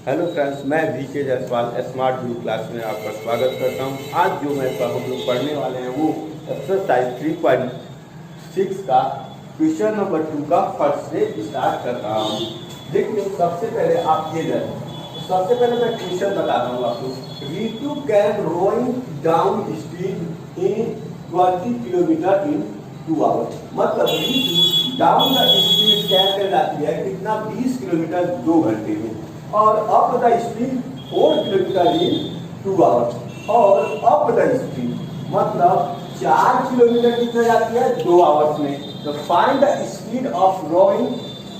Hello friends, मैं VK Jaiswal smart view class में आपका स्वागत करता हूं। आज जो मैं हम लोग पढ़ने वाले हैं वो एक्सरसाइज 3.6 का क्वेश्चन नंबर 2 का फर्स्ट से स्टार्ट कर रहा हूं। देखिए, सबसे पहले आप ये जाए, सबसे पहले मैं क्वेश्चन बताता हूँ आपको। Ritu can rowing down speed in 20 kilometre in 2 hours. मतलब Ritu down the speed can कर जाती है कितना, 20 किलोमीटर 2 घंटे में, और up the speed 4 kilometre in 2 hours. और अप द स्पीड मतलब 4 किलोमीटर कितना जाती है 2 आवर्स में। तो find the speed of rowing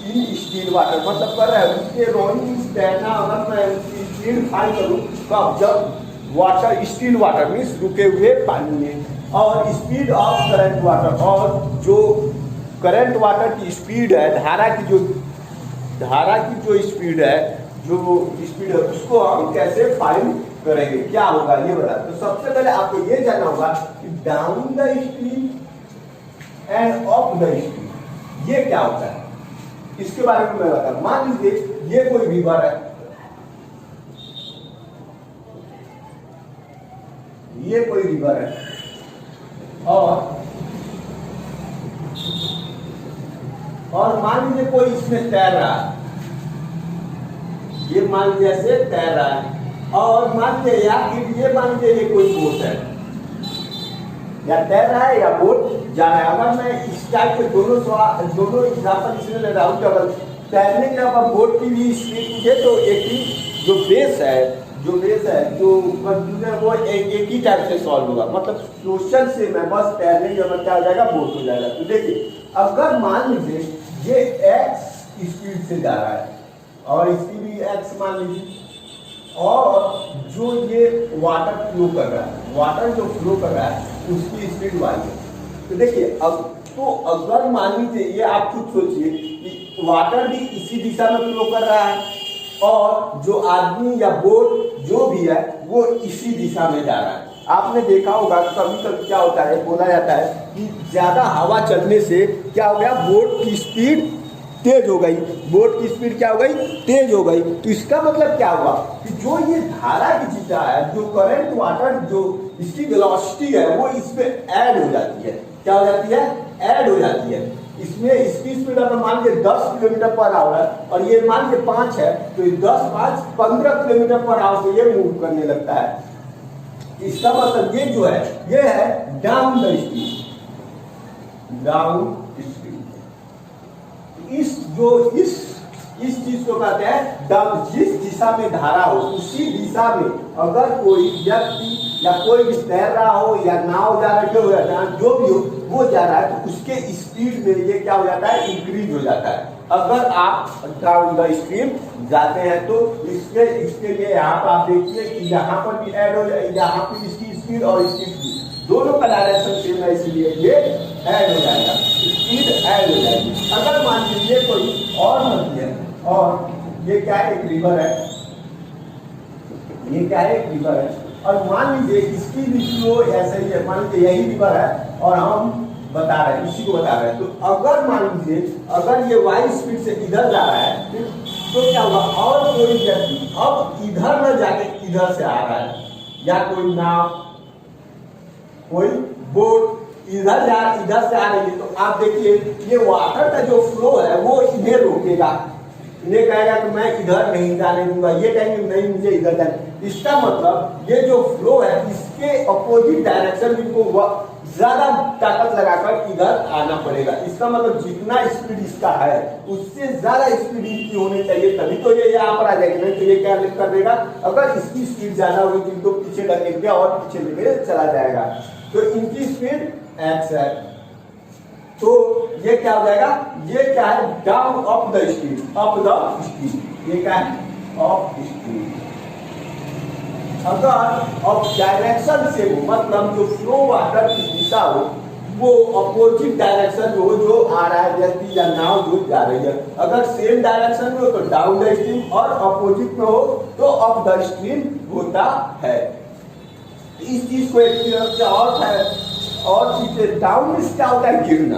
in still water. मतलब कर रहा है उसके रोइंग तैरना, अगर मैं उसकी स्पीड फाइंड करूँ तो अब जब वाटर स्टील वाटर मीन्स रुके हुए पानी में, और स्पीड ऑफ करंट वाटर, और जो करंट वाटर की स्पीड है, धारा की जो स्पीड है, उसको हम कैसे फाइंड करेंगे, क्या होगा ये बता। तो सबसे पहले आपको ये जानना होगा कि down the speed and up the speed ये क्या होता है, इसके बारे में मैं बता। मान लीजिए ये कोई रिवर है, ये कोई रिवर है, और मान लीजिए कोई इसमें तैर रहा है, ये मान लीजिए ऐसे तैर रहा है, और मान लीजिए ये मान लीजिए ये कोई बोट है, या तैर रहा है या बोट जा रहा है। अगर मैं इस टाइप के दोनों एग्जाम्पल इसमें ले रहा हूँ, अगर तैरने के अब बोट की भी स्पीड मुझे, तो एक ही जो बेस है जो कंफ्यूजन है वो एक ही टाइप से सॉल्व होगा। मतलब क्वेश्चन से मैं बस तैरने का मतलब क्या हो जाएगा, बोट हो जाएगा। तो देखिए, अगर मान लीजिए ये x स्पीड से जा रहा है और इसकी भी x मान लीजिए, और जो ये वाटर फ्लो कर रहा है उसकी स्पीड y है। तो देखिए, अब तो अगर मान लीजिए, ये आप खुद सोचिए कि वाटर भी इसी दिशा में फ्लो कर रहा है, और जो आदमी या बोट जो भी है वो इसी दिशा में जा रहा है। आपने देखा होगा कभी कभी क्या होता है, बोला जाता है कि ज्यादा हवा चलने से क्या हो गया, बोट की स्पीड तेज हो गई, तेज हो गई। तो इसका मतलब क्या हुआ कि जो ये धारा की दिशा है, जो करंट वाटर जो इसकी वेलोसिटी है, वो इस पे ऐड हो जाती है। क्या हो जाती है, ऐड हो जाती है। इसमें इसकी स्पीड अगर मान लीजिए 10 किलोमीटर पर आवर है, और ये मान लीजिए 5 है, तो 10, 5, 15 किलोमीटर पर आवर से ये मूव करने लगता है। इसका मतलब ये जो है, ये है डाउन द स्पीड। इस चीज को कहते हैं डाउन। जिस दिशा में धारा हो उसी दिशा में अगर कोई व्यक्ति या कोई भी तैर रहा हो या नाव जा रही हो या जो भी हो वो जा रहा है, तो उसके स्पीड में ये क्या हो जाता है, इंक्रीज हो जाता है। अगर आप डाउन द स्ट्रीम जाते हैं तो इसके लिए यहाँ पर आप देखिए कि यहाँ पर भी ऐड हो जाए, यहाँ पे इसकी स्पीड और इसकी स्पीड दोनों का डायरेक्शन सेम है, इसलिए ये ऐड हो जाएगा, स्पीड ऐड हो जाएगी। अगर मान लीजिए कोई और नदी है, और ये क्या है, एक रिवर है, और मान लीजिए इसकी भी फ्लो ऐसे ही है। मान लीजिए यही रिवर है और हम बता रहे हैं, इसी को बता रहे हैं। तो अगर मान लीजिए अगर ये वाई स्पीड से इधर जा रहा है, तो क्या होगा, और कोई व्यक्ति अब इधर न जाके इधर से आ रहा है, या कोई नाव, कोई बोट इधर से आ रही है, तो आप देखिए ये वाटर का जो फ्लो है वो इन्हें रोकेगा, इन्हें कहेगा कि मैं इधर नहीं जाने दूंगा, ये कहेंगे नहीं मुझे इधर जाने। इसका मतलब ये जो फ्लो है इसके अपोजिट डायरेक्शन में इनको ज्यादा ताकत लगाकर इधर आना पड़ेगा। इसका मतलब जितना स्पीड इसका है उससे ज्यादा स्पीड इसकी होनी चाहिए, तभी तो ये यहाँ पर आ जाएगी। नहीं तो ये क्या कर देगा, अगर इसकी स्पीड ज्यादा होगी तो इनको पीछे ढकेल और पीछे लेके चला जाएगा। तो इनकी स्पीड x है, तो ये क्या हो जाएगा, ये क्या है, डाउन अप द स्पीड, ये क्या है, अप स्पीड। अगर अब डायरेक्शन से हो, मतलब जो फ्लो वाटर की दिशा हो वो अपोजिट डायरेक्शन में हो, जो आ रहा है व्यक्ति या नाव जो जा रही है। अगर सेम डायरेक्शन में हो तो डाउन द स्ट्रीम, और अपोजिट में हो तो अप द स्ट्रीम होता है। इस चीज को एक तरफ और है, और चीजें डाउन मीन्स क्या होता है, गिरना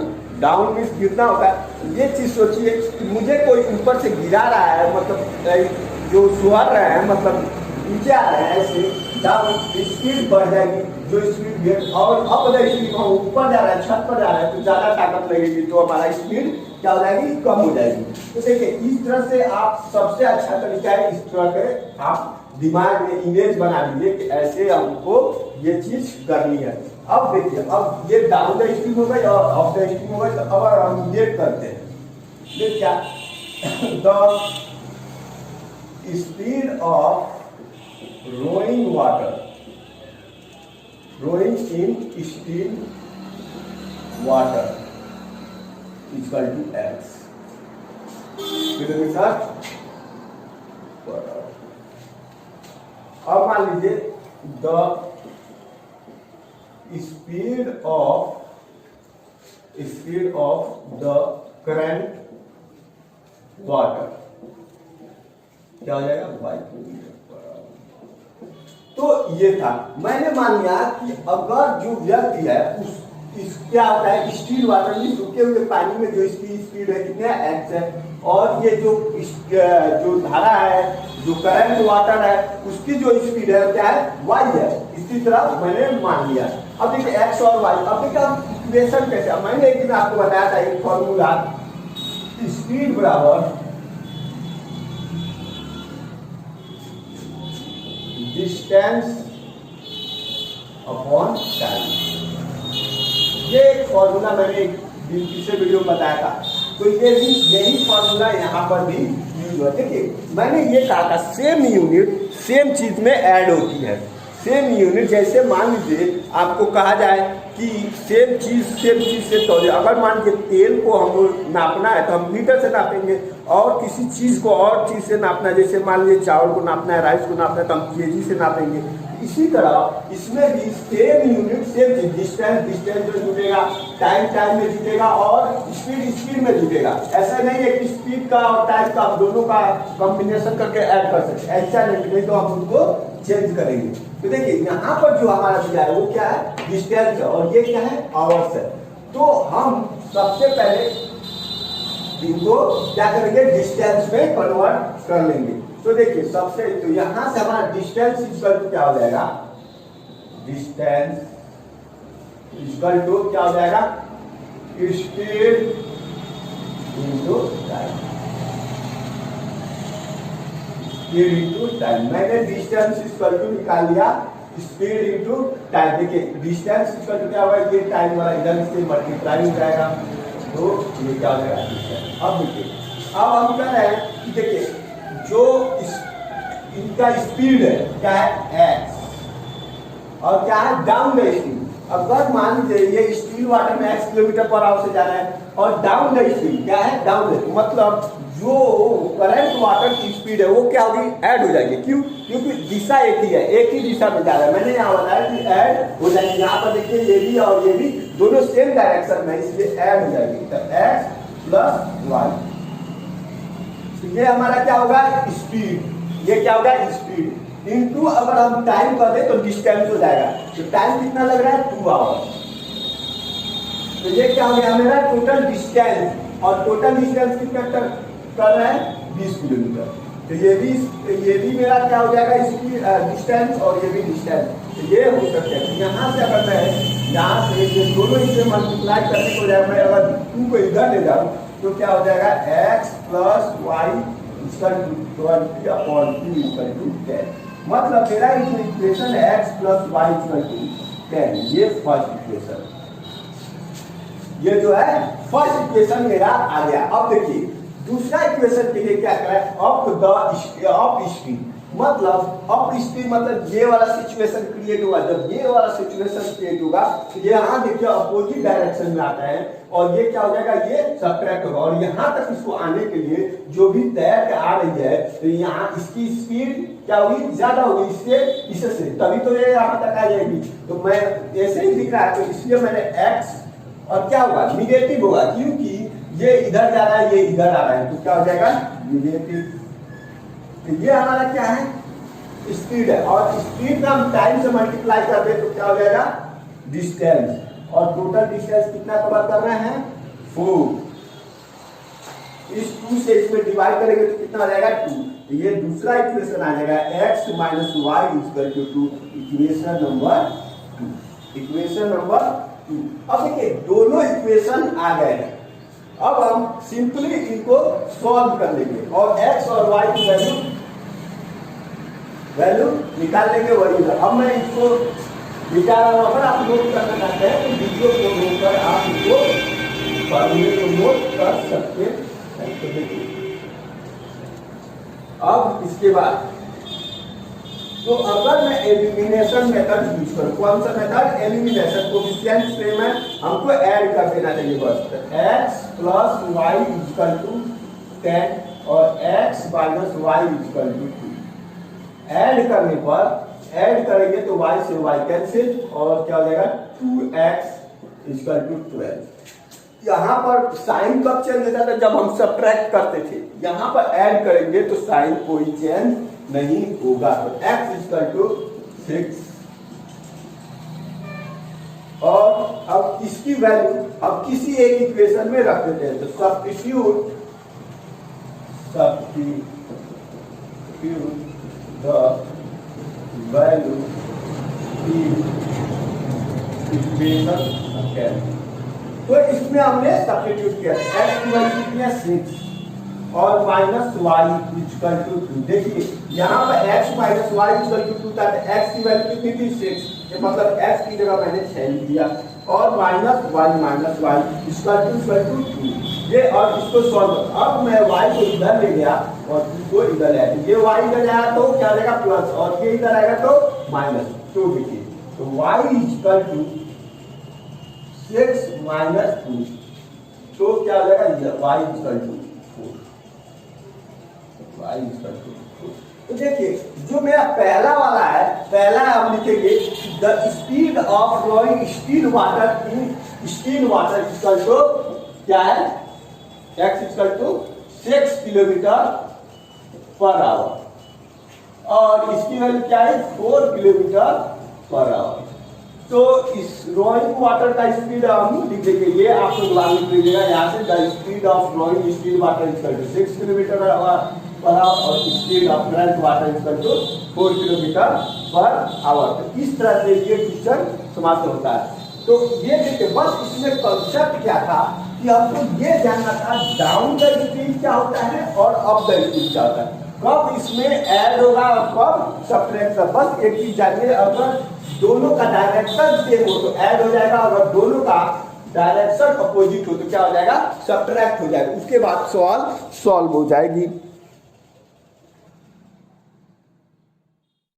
होता है। ये चीज सोचिए, मुझे कोई ऊपर से गिरा रहा है, मतलब जो सुहार रहे हैं मतलब नीचे आ रहे हैं ऐसे डाउन, स्पीड बढ़ जाएगी, जो स्पीड और अब स्पीड ऊपर जा रहा है, छत पर जा रहा है तो ज्यादा ताकत लगेगी, तो हमारा स्पीड क्या हो जाएगी, कम हो जाएगी। तो देखिए इस तरह से आप सबसे अच्छा तरीका है, इस तरह के आप दिमाग में इमेज बना लीजिए कि ऐसे हमको ये चीज करनी है। अब देखिए अब ये डाउन द स्ट्रीम हो गई और अप द स्ट्रीम हो गई, तो अब हम ये करते हैं, ये क्या the speed of rowing water, rowing in still water equal to x. अब मान लीजिए the speed of the current water क्या हो जाएगा, वाई। तो ये था, मैंने मान लिया कि अगर जो व्यक्ति है उस क्या होता है स्टील वाटर में सूखे हुए पानी में जो स्पीड है कितने एक्स है, और ये जो धारा है जो करंट वाटर है उसकी जो स्पीड है क्या है, वाई है। इसी तरह मैंने मान लिया। अब देखिए एक्स और वाई, अब देखिए हम इक्वेशन कैसे, मैंने एक दिन आपको बताया था एक फॉर्मूला, स्पीड बराबर डिस्टेंस अपॉन टाइम। ये एक फॉर्मूला मैंने एक दिन पिछले वीडियो में बताया था, तो ये भी यही फॉर्मूला यहाँ पर भी यूज हुआ। देखिए मैंने ये कहा था सेम यूनिट सेम चीज में ऐड होती है। सेम यूनिट जैसे मान लीजिए आपको कहा जाए कि सेम चीज से तौलिए, अगर मान लीजिए तेल को हम नापना है तो हम लीटर से नापेंगे, और किसी चीज को और चीज से नापना है, जैसे मान लीजिए चावल को नापना है, राइस को नापना है तो हम केजी से नापेंगे। इसी तरह इसमें भी सेम यूनिट सेम चीज, डिस्टेंस में जुटेगा, टाइम में जुटेगा और स्पीड में जुटेगा। ऐसा नहीं है कि स्पीड का और टाइम का आप दोनों का कॉम्बिनेशन करके ऐड कर सकते, ऐसा नहीं तो हम उनको चेंज करेंगे। तो देखिए यहाँ पर जो हमारा दिया है वो क्या है, डिस्टेंस है, और ये क्या है, आवर्स है। तो हम सबसे पहले इनको क्या करेंगे, डिस्टेंस में कन्वर्ट कर लेंगे। तो देखिए सबसे तो यहां से हमारा डिस्टेंस इक्वल टू क्या हो जाएगा, डिस्टेंस इक्वल टू क्या हो जाएगा, speed into time, speed into time. मैंने डिस्टेंस इक्वल टू निकाल लिया, स्पीड इनटू टाइम। देखिए डिस्टेंस इक्वल टू क्या होगा, ये टाइम वाला इधर से मल्टीप्लाई हो जाएगा, तो ये क्या हो जाएगा। अब देखिए अब हम कह रहे हैं कि देखिए जो इनका स्पीड है क्या है, एक्स, और क्या है, डाउन द स्पीड। अगर मान लीजिए ये स्टील वाटर में x किलोमीटर पर आवर से जा रहा है, और डाउन द स्पीड क्या है, डाउन द, मतलब जो करंट वाटर की स्पीड है वो क्या होगी, ऐड हो जाएगी। क्यों, क्योंकि दिशा एक ही है, एक ही दिशा में जा रहा है। मैंने यहाँ बताया कि ऐड हो जाएगी। यहाँ पर देखिए ये भी और ये भी दोनों सेम डायरेक्शन में, इसलिए ऐड हो जाएगी। तो x प्लस वाई, ये हमारा क्या होगा, स्पीड। ये क्या होगा, स्पीड इनटू अगर हम टाइम कर दे तो डिस्टेंस हो जाएगा। तो टाइम कितना लग रहा है, 2 आवर। तो ये क्या हो गया मेरा टोटल डिस्टेंस, और टोटल डिस्टेंस कितना कर रहा है, 20 किलोमीटर। तो ये भी मेरा क्या हो जाएगा, इसकी डिस्टेंस, और ये भी डिस्टेंस। तो ये हो सकता है यहाँ से अगर मैं यहाँ से ये दोनों इसे मल्टीप्लाई करने को जाए, मैं अगर 2 को इधर ले जाऊँ तो क्या हो जाएगा, x plus y equal to 20 upon 2 equal to 10। मतलब मेरा इक्वेशन है x plus y equal to 10। ये फर्स्ट इक्वेशन, ये जो है फर्स्ट इक्वेशन मेरा आ गया। अब देखिए दूसरा इक्वेशन के लिए क्या करें, अप स्पीड, मतलब अप स्पीड मतलब ये वाला सिचुएशन क्रिएट होगा। जब ये वाला सिचुएशन क्रिएट होगा तो ये यहाँ देखिए अपोजिट डायरेक्शन में आता है, और ये क्या हो जाएगा, ये सब्ट्रैक्ट होगा। और यहाँ तक इसको आने के लिए जो भी तैर के आ रही है, तो यहाँ इसकी स्पीड क्या होगी, ज्यादा होगी इससे, तभी तो ये यहाँ तक आ जाएगी। तो मैं ऐसे ही दिख रहा है, तो इसलिए मैंने x, और क्या होगा, निगेटिव होगा, क्योंकि ये इधर जा रहा है, ये इधर आ रहा है, तो क्या हो जाएगा, निगेटिव। तो ये हमारा क्या है, स्पीड है, और स्पीड का हम टाइम से मल्टीप्लाई कर दे तो क्या हो जाएगा, डिस्टेंस। और टोटल डिस्टेंस कितना कवर कर रहे हैं, 4। इस 2 से इसमें डिवाइड करेंगे तो कितना हो जाएगा, 2। तो ये दूसरा इक्वेशन आ जाएगा x minus y equal to equation number 2। Equation number 2। अब देखिए दोनों इक्वेशन आ गए हैं। अब हम सिंपली इनको सॉल्व कर लेंगे और x और y की वैल्यू निकाल लेंगे वही। अब मैं इसको दिखा रहा हूं, अगर आप नोट करना चाहते हैं तो वीडियो को रोक कर आप इसको फॉर्मूले को नोट कर सकते हैं। तो देखिए अब इसके बाद तो अगर मैं एलिमिनेशन मेथड यूज करूं, कौन सा मेथड? एलिमिनेशन। कोएफिशिएंट सेम है, हमको ऐड कर देना चाहिए बस। तो x plus y equal to 10 और x minus y equal to 2। Add करने पर ऐड करेंगे तो y से y कैंसिल और क्या हो जाएगा 2x इक्वल टू 12। यहाँ पर साइन कब चेंज होता था? जब हम सब्ट्रैक्ट करते थे। यहाँ पर ऐड करेंगे तो साइन कोई चेंज नहीं होगा। तो x इक्वल टू 6 और अब इसकी वैल्यू अब किसी एक इक्वेशन में रख देते हैं। तो सब्स्टिट्यूट द वैल्यू इक्वेशन। तो इसमें हमने सब्स्टिट्यूट किया x की वैल्यू कितनी है 6 और माइनस वाई इक्वल टू 2। देखिए यहाँ पर x minus y equal to 2 था, x की वैल्यू कितनी थी 6, मतलब x की जगह मैंने 6 लिख दिया और माइनस वाई इक्वल टू 2 ये। और इसको सॉल्व, अब मैं y को इधर ले गया और 2 को इधर ले, ये y इधर आया तो क्या हो जाएगा प्लस और ये इधर आएगा तो माइनस। तो देखिए तो y इक्वल टू 6 माइनस 2 तो क्या हो जाएगा y equal to 4। y equal to 4। तो देखिए जो मेरा पहला वाला है, पहला हम लिखेंगे the speed of flowing still water in still water equal to क्या है x equal to 6 kilometre per hour और इसकी वैल्यू क्या है 4 किलोमीटर पर आवर। तो इस रोइंग वाटर का स्पीड हम लिख देंगे, ये आप लोग लागू कीजिएगा यहाँ से the speed of rowing still water equal to 6 kilometre per hour और speed of drank water equal to 4 kilometre per hour. तो इस तरह से ये क्वेश्चन समाप्त होता है। तो ये देखिए बस इसमें कंसेप्ट क्या था कि हमको ये जानना था डाउन द स्पीड क्या होता है और अप द स्पीड क्या होता है, कब इसमें ऐड होगा और कब सब्ट्रैक्ट। बस एक चीज जानिए, अगर दोनों का डायरेक्शन सेम हो तो ऐड हो जाएगा, अगर दोनों का डायरेक्शन अपोजिट हो तो क्या हो जाएगा सब्ट्रैक्ट हो जाएगा। उसके बाद सवाल सॉल्व हो जाएगी।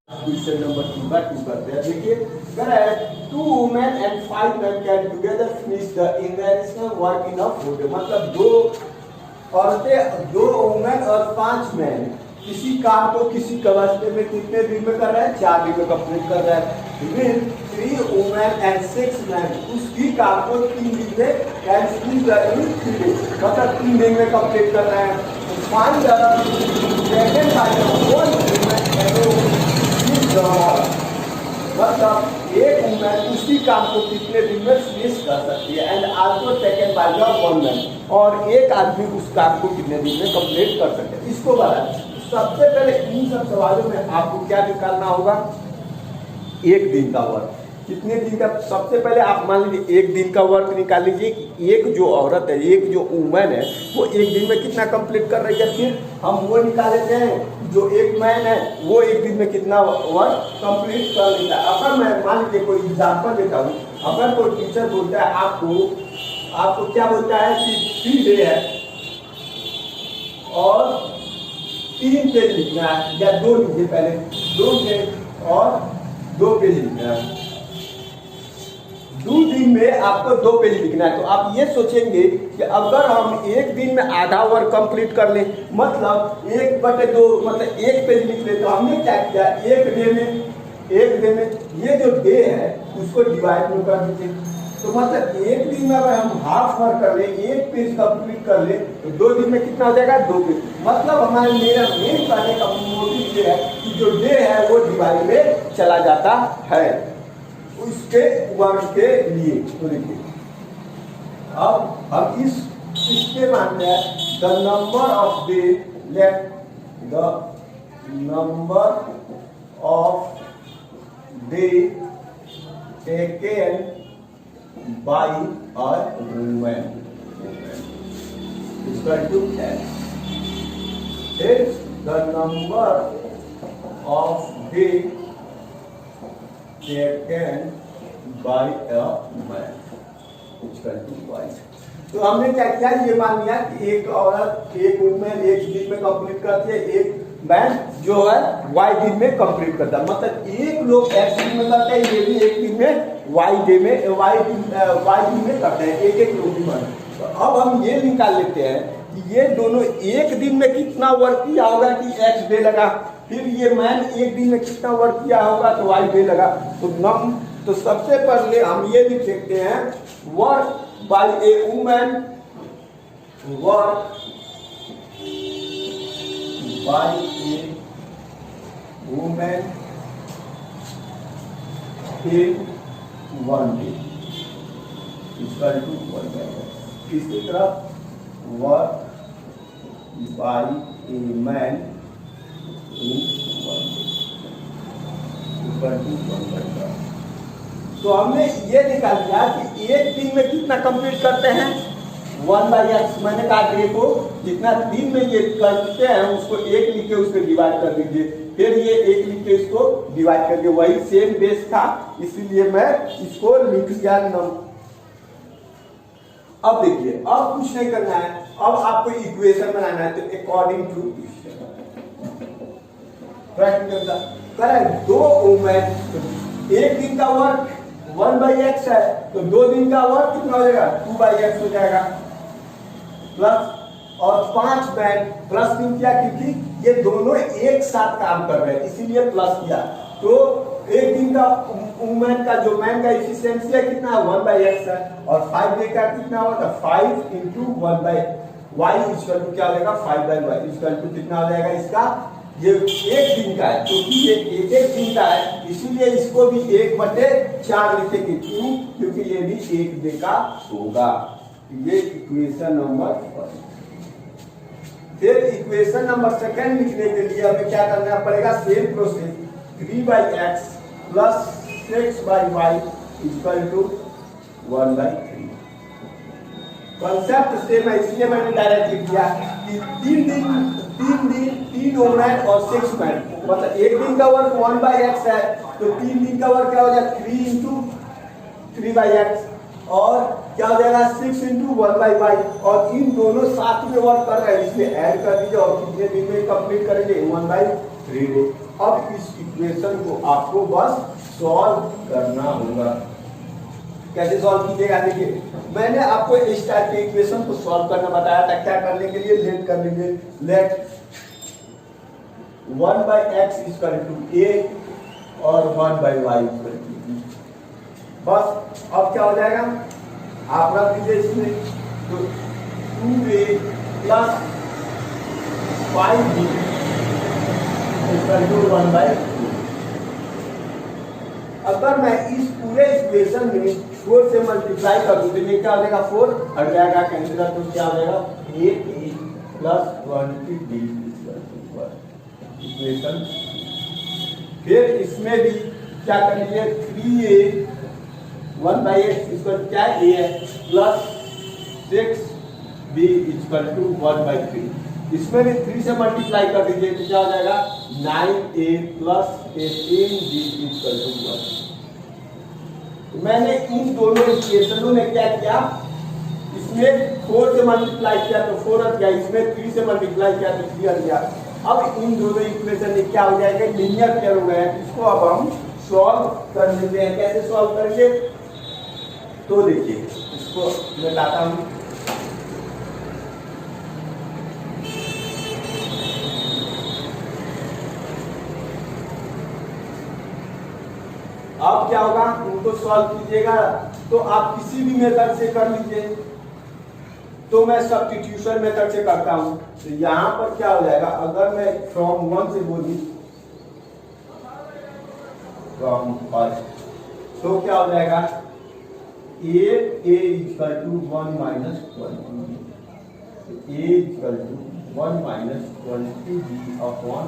क्वेश्चन नंबर 2 का 2 करते हैं। देखिए 2 women and 5 men can together finish the international work in a 4 day। मतलब 2 औरतें 2 वुमेन और 5 मैन किसी काम को किसी कवस्ते में कितने दिन में कर रहे हैं 4 दिन में कंप्लीट कर रहे हैं। विद 3 वुमेन एंड 6 मैन उसी काम को 3 दिन में कैन फिनिश इन 3 days, मतलब 3 दिन में कंप्लीट कर रहे हैं। Find the second item 1 women मतलब एक वुमेन उसी काम को कितने दिन में फिनिश कर सकती है and also taken by the one man और एक आदमी उस काम को कितने दिन में कंप्लीट कर सकते हैं। इसको बताएं। सबसे पहले इन सब सवालों में आपको क्या निकालना होगा एक दिन का वर्क कितने दिन का। सबसे पहले आप मान लीजिए एक दिन का वर्क निकाल लीजिए। एक जो औरत है एक जो वुमेन है वो एक दिन में कितना कंप्लीट कर रही है, फिर हम वो निकाल लेते हैं जो एक मैन है वो एक दिन में कितना वर्क कंप्लीट कर लेता है। अगर मैं मान लीजिए कोई एग्जाम्पल देता हूँ, अगर कोई टीचर बोलता है आपको क्या बोलता है कि 3 डे है और 3 पेज लिखना है या 2 लिखिए पहले 2 पेज और 2 पेज लिखना है। 2 दिन में आपको 2 पेज लिखना है। तो आप ये सोचेंगे कि अगर हम एक दिन में आधा वर्क कंप्लीट कर लें मतलब 1/2 मतलब 1 पेज लिख ले, तो हमने क्या किया एक डे में ये जो डे है उसको डिवाइड में कर दीजिए। तो मतलब एक दिन में अगर हम हाफ वर्क कर ले 1 पेज कंप्लीट कर ले तो 2 दिन में कितना हो जाएगा 2 पेज। मतलब हमारे मेरा मेन करने का मोटिव ये है कि जो डे है वो डिवाइड में चला जाता है उसके वर्क के लिए। तो देखिए अब हम इसके मानते हैं the number of day left the number of day taken by a woman is equal to x. It's the number of day taken by a man is equal to y. तो हमने क्या किया, ये मान लिया कि एक औरत एक वुमेन एक दिन में कंप्लीट करती है, एक मैन जो है वाई दिन में कंप्लीट करता है। मतलब एक लोग एक्स दिन में करते हैं, ये भी एक दिन में वाई दिन में करते हैं, एक एक लोग दिन में। तो अब हम ये निकाल लेते हैं कि ये दोनों एक दिन में कितना वर्क किया होगा कि एक्स डे लगा, फिर ये मैन एक दिन में कितना वर्क किया होगा तो वाई डे लगा। तो सबसे पहले हम ये लिख सकते हैं work by a woman, work by a woman in 1 day equal to 1 by x. इसी तरह work by a man in 1 day equal to 1 by x. तो हमने ये निकाल लिया कि एक दिन में कितना कंप्लीट करते हैं 1 बाई एक्स। मैंने कहा देखो जितना दिन में ये करते हैं उसको एक लिख के उसको डिवाइड कर दीजिए, फिर ये एक लिख के इसको डिवाइड कर दिए, वही सेम बेस था इसीलिए मैं इसको लिख दिया नम। अब देखिए अब कुछ नहीं करना है, अब आपको इक्वेशन बनाना है। तो अकॉर्डिंग टू करें दो वुमेन, एक दिन का वर्क 1 बाई एक्स है तो 2 दिन का वर्क कितना हो जाएगा 2 बाई एक्स हो जाएगा, प्लस और 5 मैन प्लस क्यों किया क्योंकि ये दोनों एक साथ काम कर रहे हैं इसीलिए प्लस किया। तो एक दिन का वुमेन का जो मैन का एफिशिएंसी है कितना है 1 बाई एक्स है, और 5 डे का कितना होगा 5 into 1 by y equal to क्या हो जाएगा 5 बाई वाई इक्वल टू कितना हो जाएगा इसका, ये एक दिन का है क्योंकि ये एक दिन का है इसीलिए इसको भी 1/4 लिखेंगे, क्यों क्योंकि ये भी एक डे का होगा। ये इक्वेशन नंबर 1। फिर इक्वेशन नंबर 2 लिखने के लिए हमें क्या करना पड़ेगा, same process 3 by x plus 6 by y equal to 1 by 3। Concept same है इसलिए मैंने डायरेक्ट लिख दिया कि 3 वुमेन और 6 मैन, मतलब एक दिन का वर्क 1 बाई एक्स है तो 3 दिन का वर्क क्या हो जाएगा 3 इंटू 3 बाई एक्स, और क्या हो जाएगा 6 इंटू 1 बाई वाई, और इन दोनों साथ में वर्क कर रहे हैं इसलिए ऐड कर दीजिए और कितने दिन में कंप्लीट करेंगे 1 बाई 3 डे। अब इस इक्वेशन को आपको बस सॉल्व करना होगा। कैसे सॉल्व कीजिएगा, देखिए मैंने आपको इस टाइप के इक्वेशन को सॉल्व करना बताया था। क्या करने के लिए लेट कर लीजिए, let 1 by x equal to a और 1 by y equal to b. बस अब क्या हो जाएगा आप रख दीजिए इसमें, तो 2a plus 5b equal to 1 by 2। अगर मैं इस पूरे इक्वेशन में 4 से मल्टीप्लाई कर दूं तो ये क्या हो जाएगा 4 हट जाएगा, कैंसिल कर दूं क्या हो जाएगा 8a प्लस 20b इक्वेशन। फिर इसमें भी क्या करेंगे 3a 1 by x equal to a है plus 6b equal to 1 by 3। इसमें भी 3 से मल्टीप्लाई कर दीजिए तो क्या हो जाएगा 9a plus 18b equal to 1। मैंने इन दोनों इक्वेशनों में क्या किया, इसमें 4 से मल्टीप्लाई किया तो 4 हट गया, इसमें 3 से मल्टीप्लाई किया तो 3 हट गया। अब इन दोनों इक्वेशन में क्या हो जाएगा लीनियर पेयर हो गए। इसको अब हम सॉल्व कर लेते हैं। कैसे सॉल्व करेंगे तो देखिए इसको बताता हूं। अब क्या होगा उनको सॉल्व कीजिएगा तो आप किसी भी मेथड से कर लीजिए, तो मैं सब्स्टिट्यूशन मेथड से करता हूं। तो यहां पर क्या हो जाएगा, अगर मैं फ्रॉम 1 से बोली फ्रॉम फर्स्ट तो क्या हो जाएगा 8a equal to 1 minus 20b, a equal to 1 minus 20b upon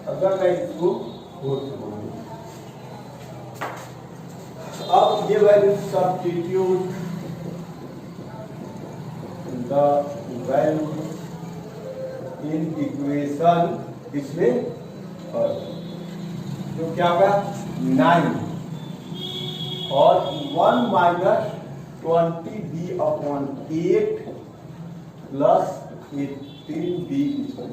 अगर मैं इसको 4 से बोलूं, अब ये value substitute the value in equation इसमें तो क्या होगा 9 और 1 माइनस 20b/8 प्लस 18b = 1।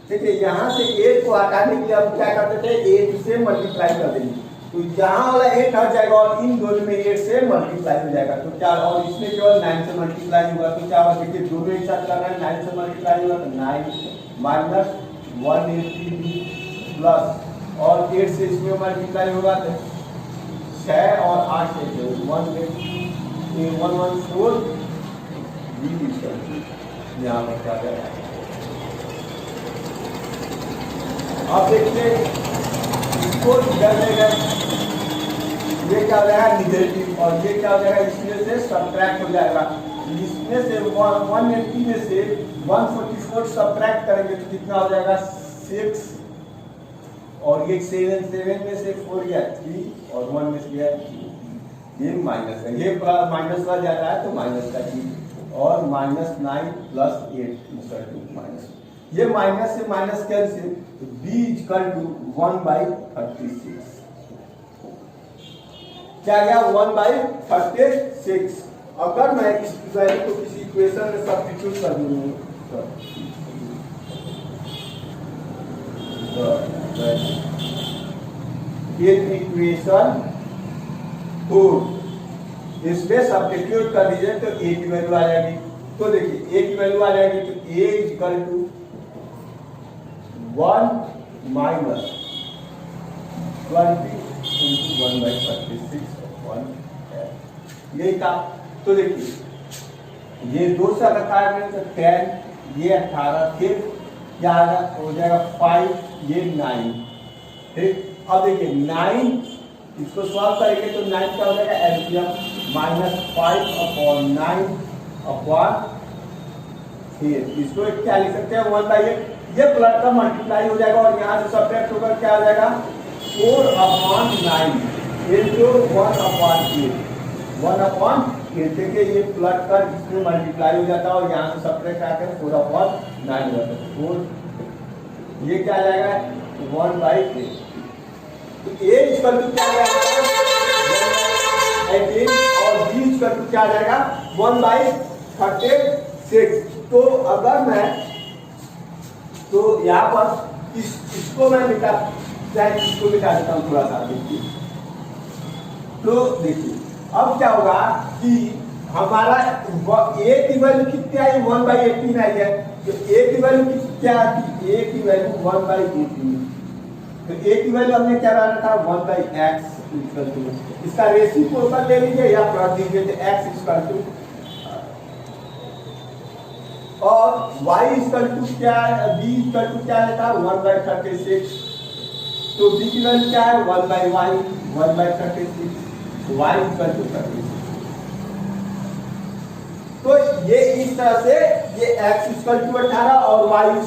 ठीक है, यहाँ से 8 को हटाने के लिए हम क्या करते थे, 8 से मल्टीप्लाई कर देंगे, तो यहाँ वाला 8 हट जाएगा और इन दोनों में 8 से मल्टीप्लाई हो जाएगा, तो क्या, और इसमें केवल 9 से मल्टीप्लाई होगा, तो क्या होगा, देखिए दोनों एक साथ कर रहे हैं, 9 से मल्टीप्लाई होगा तो 9 माइनस 180b प्लस और 8 से इसमें मल्टीप्लाई होगा तो 6 और 8 से 114 यहाँ पर क्या जाएगा। अब देखिए इसको करने का ये क्या हो जाएगा निगेटिव और ये क्या हो जाएगा, इसमें से सब्ट्रैक्ट हो जाएगा, इसमें से 180 में से 144 सब्ट्रैक्ट करेंगे तो कितना हो जाएगा 6 और ये 7 में से 4 गया 3 और 1 में से गया 2, ये माइनस है, ये माइनस का जा रहा है तो माइनस का 3 और -9 प्लस 8 माइनस, ये माइनस से माइनस कैंसिल तो b = 1/36 क्या गया 1/36। अगर मैं इस वैल्यू को किसी इक्वेशन में सब्स्टिट्यूट कर दूं ये इक्वेशन 4 इसमें सब्स्टिट्यूट कर दीजिए तो a की वैल्यू आ जाएगी, तो देखिए a की वैल्यू आ जाएगी तो a = 1 माइनस 20 × 1/36 यही था। तो देखिए ये 2 से रखा है तो 10 ये 18 फिर क्या हो जाएगा 5 ये 9, ठीक। अब देखिए 9 इसको सॉल्व करेंगे तो 9 क्या हो जाएगा एलसीएम -5/9/8 इसको क्या लिख सकते हैं 1/8, ये प्लस का मल्टीप्लाई हो जाएगा और यहाँ से सब्ट्रैक्ट होकर क्या आ जाएगा 4/9 into 1/8 1/8 देखिए ये प्लस का इसमें मल्टीप्लाई हो जाता है और यहाँ से सब्ट्रैक्ट आकर 4/9 हो जाता है 4 ये क्या आ जाएगा 1/8 तो a = क्या आ जाएगा 18 और b = क्या आ जाएगा 1/36। तो अगर मैं तो यहाँ पर इसको मैं मिटा इसको मिटा देता हूँ थोड़ा सा देखिए, तो देखिए अब क्या होगा कि हमारा a की वैल्यू कितनी आई 1/18 आई है, तो a की वैल्यू क्या थी a की वैल्यू 1/18, तो a की वैल्यू हमने क्या रखा था 1/x, इसका रेसिप्रोकल ले लीजिए या प्लॉट दीजिए तो x और y क्या है b क्या था 1/36, तो b की वैल्यू क्या है 1/36 y = 36। तो ये इस तरह से ये x = 18 और y =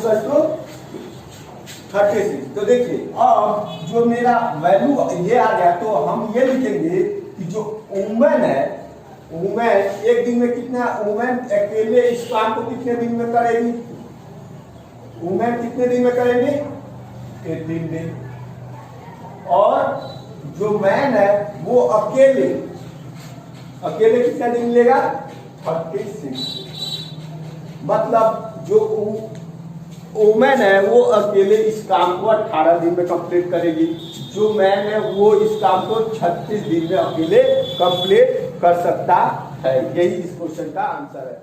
36। तो देखिए अब जो मेरा वैल्यू ये आ गया तो हम ये लिखेंगे कि जो वुमेन है वुमेन एक दिन में कितना वुमेन अकेले इस काम को कितने दिन में करेगी, वुमेन कितने दिन में करेगी 18 दिन, और जो मैन है वो अकेले कितना दिन लेगा 36, मतलब जो वुमेन है वो अकेले इस काम को 18 दिन में कंप्लीट करेगी, जो मैन है वो इस काम को 36 दिन में अकेले कंप्लीट कर सकता है। यही इस क्वेश्चन का आंसर है।